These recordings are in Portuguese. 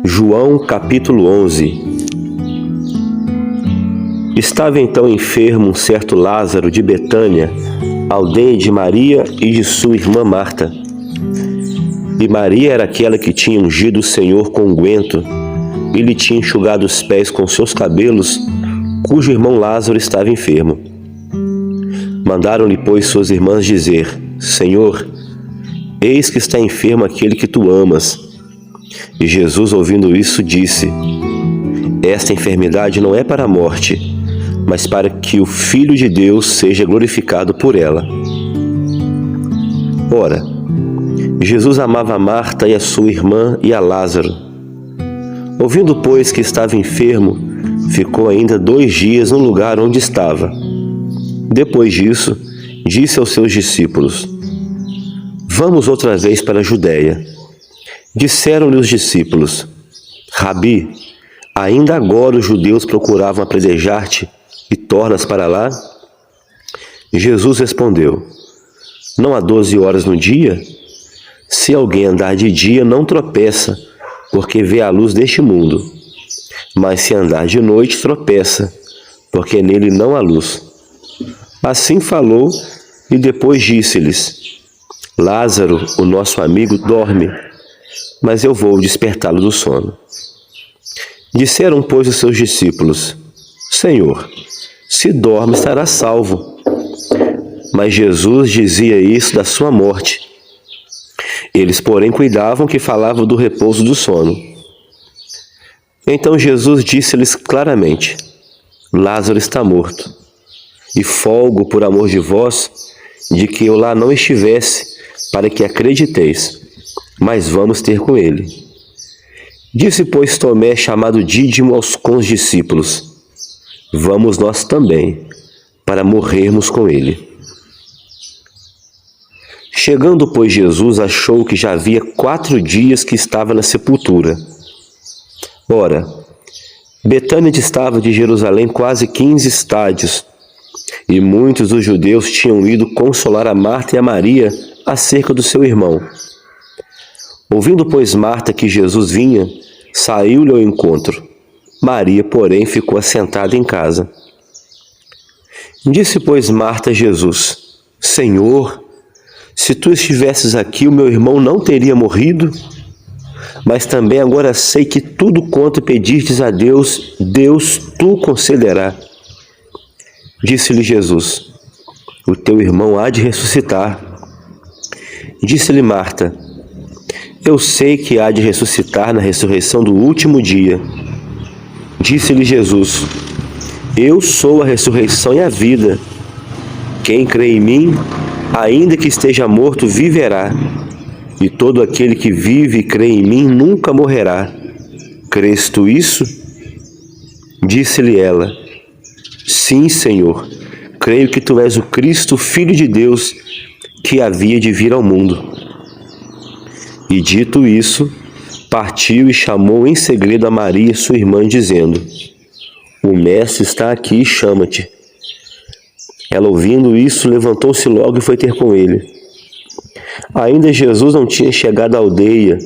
João capítulo 11. Estava então enfermo um certo Lázaro de Betânia, aldeia de Maria e de sua irmã Marta. E Maria era aquela que tinha ungido o Senhor com unguento e lhe tinha enxugado os pés com seus cabelos, cujo irmão Lázaro estava enfermo. Mandaram-lhe, pois, suas irmãs dizer: Senhor, eis que está enfermo aquele que tu amas. E Jesus, ouvindo isso, disse: Esta enfermidade não é para a morte, mas para que o Filho de Deus seja glorificado por ela. Ora, Jesus amava a Marta e a sua irmã e a Lázaro. Ouvindo, pois, que estava enfermo, ficou ainda 2 dias no lugar onde estava. Depois disso, disse aos seus discípulos: Vamos outra vez para a Judéia. Disseram-lhe os discípulos: Rabi, ainda agora os judeus procuravam apedrejar-te e tornas para lá? Jesus respondeu: Não há 12 horas no dia? Se alguém andar de dia, não tropeça, porque vê a luz deste mundo. Mas se andar de noite, tropeça, porque nele não há luz. Assim falou e depois disse-lhes: Lázaro, o nosso amigo, dorme, mas eu vou despertá-lo do sono. Disseram, pois, os seus discípulos: Senhor, se dorme, estará salvo. Mas Jesus dizia isso da sua morte. Eles, porém, cuidavam que falava do repouso do sono. Então Jesus disse-lhes claramente: Lázaro está morto, e folgo por amor de vós, de que eu lá não estivesse, para que acrediteis, mas vamos ter com ele. Disse, pois, Tomé, chamado Dídimo, aos condiscípulos: Vamos nós também, para morrermos com ele. Chegando, pois, Jesus achou que já havia 4 dias que estava na sepultura. Ora, Betânia distava de Jerusalém quase 15 estádios, e muitos dos judeus tinham ido consolar a Marta e a Maria acerca do seu irmão. Ouvindo, pois, Marta que Jesus vinha, saiu-lhe ao encontro. Maria, porém, ficou assentada em casa. Disse, pois, Marta a Jesus: Senhor, se tu estivesses aqui, o meu irmão não teria morrido? Mas também agora sei que tudo quanto pedistes a Deus, Deus tu concederá. Disse-lhe Jesus: O teu irmão há de ressuscitar. Disse-lhe Marta: Eu sei que há de ressuscitar na ressurreição do último dia. Disse-lhe Jesus: Eu sou a ressurreição e a vida. Quem crê em mim, ainda que esteja morto, viverá. E todo aquele que vive e crê em mim nunca morrerá. Crês tu isso? Disse-lhe ela: Sim, Senhor, creio que tu és o Cristo, o Filho de Deus, que havia de vir ao mundo. E dito isso, partiu e chamou em segredo a Maria, sua irmã, dizendo: O mestre está aqui e chama-te. Ela, ouvindo isso, levantou-se logo e foi ter com ele. Ainda Jesus não tinha chegado à aldeia,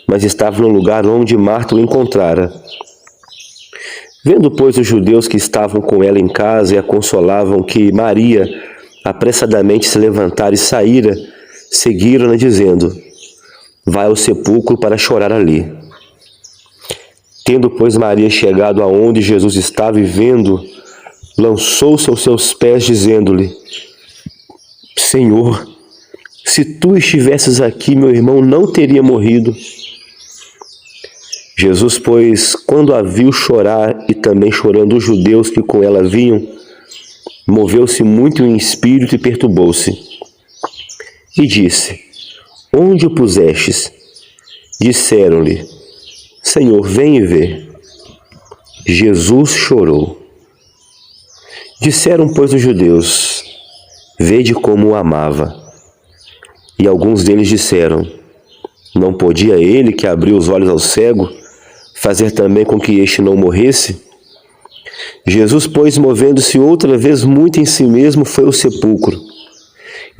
mas estava no lugar onde Marta o encontrara. Vendo, pois, os judeus que estavam com ela em casa e a consolavam que Maria apressadamente se levantara e saíra, seguiram-na dizendo: Vai ao sepulcro para chorar ali. Tendo, pois, Maria chegado aonde Jesus estava e vendo, lançou-se aos seus pés, dizendo-lhe: Senhor, se tu estivesses aqui, meu irmão não teria morrido. Jesus, pois, quando a viu chorar e também chorando os judeus que com ela vinham, moveu-se muito em espírito e perturbou-se. E disse: Onde o pusestes? Disseram-lhe: Senhor, vem e vê. Jesus chorou. Disseram, pois, os judeus: Vede como o amava. E alguns deles disseram: Não podia ele, que abriu os olhos ao cego, fazer também com que este não morresse? Jesus, pois, movendo-se outra vez muito em si mesmo, foi ao sepulcro.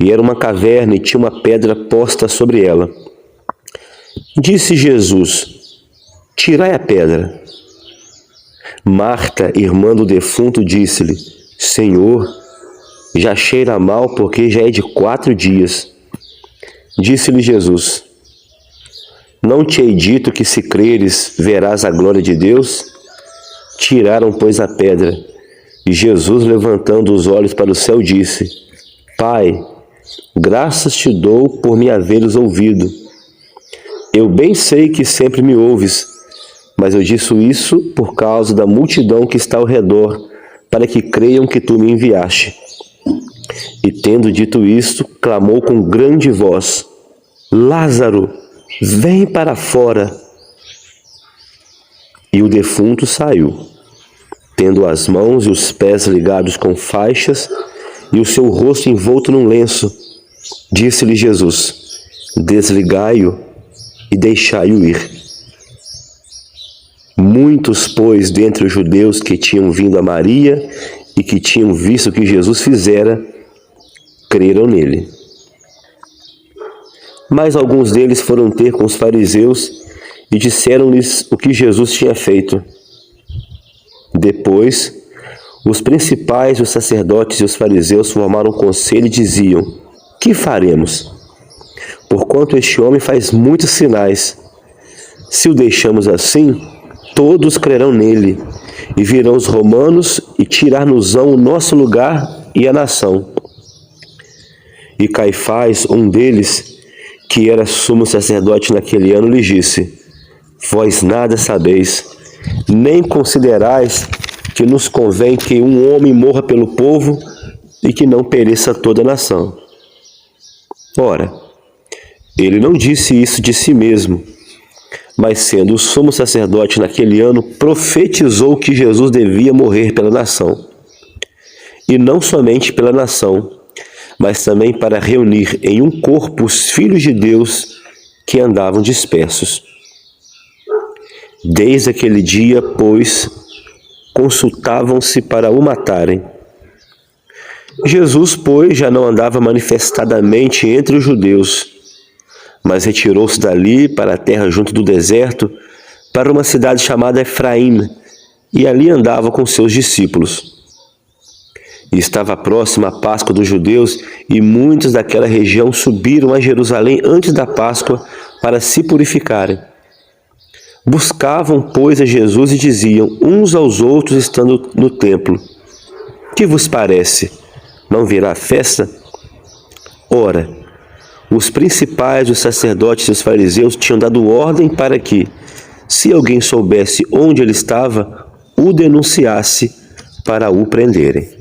E era uma caverna e tinha uma pedra posta sobre ela. Disse Jesus: tirai a pedra. Marta, irmã do defunto, disse-lhe: Senhor, já cheira mal, porque já é de 4 dias. Disse-lhe Jesus: Não te hei dito que, se creres, verás a glória de Deus? Tiraram, pois, a pedra. E Jesus, levantando os olhos para o céu, disse: Pai, graças te dou por me haveres ouvido. Eu bem sei que sempre me ouves, mas eu disse isso por causa da multidão que está ao redor, para que creiam que tu me enviaste. E tendo dito isto, clamou com grande voz: Lázaro, vem para fora. E o defunto saiu, tendo as mãos e os pés ligados com faixas e o seu rosto envolto num lenço. Disse-lhe Jesus: Desligai-o e deixai-o ir. Muitos, pois, dentre os judeus que tinham vindo a Maria e que tinham visto o que Jesus fizera, creram nele. Mas alguns deles foram ter com os fariseus e disseram-lhes o que Jesus tinha feito. Depois, os principais, os sacerdotes e os fariseus formaram um conselho e diziam: Que faremos? Porquanto este homem faz muitos sinais. Se o deixamos assim, todos crerão nele, e virão os romanos e tirar-nos-ão o nosso lugar e a nação. E Caifás, um deles, que era sumo sacerdote naquele ano, lhe disse: Vós nada sabeis, nem considerais que nos convém que um homem morra pelo povo e que não pereça toda a nação. Ora, ele não disse isso de si mesmo, mas sendo o sumo sacerdote naquele ano, profetizou que Jesus devia morrer pela nação. E não somente pela nação, mas também para reunir em um corpo os filhos de Deus que andavam dispersos. Desde aquele dia, pois, consultavam-se para o matarem. Jesus, pois, já não andava manifestadamente entre os judeus, mas retirou-se dali para a terra junto do deserto, para uma cidade chamada Efraim, e ali andava com seus discípulos. E estava próxima a Páscoa dos judeus, e muitos daquela região subiram a Jerusalém antes da Páscoa para se purificarem. Buscavam, pois, a Jesus e diziam uns aos outros, estando no templo: Que vos parece? Não virá a festa? Ora, os principais, os sacerdotes e os fariseus tinham dado ordem para que, se alguém soubesse onde ele estava, o denunciasse para o prenderem.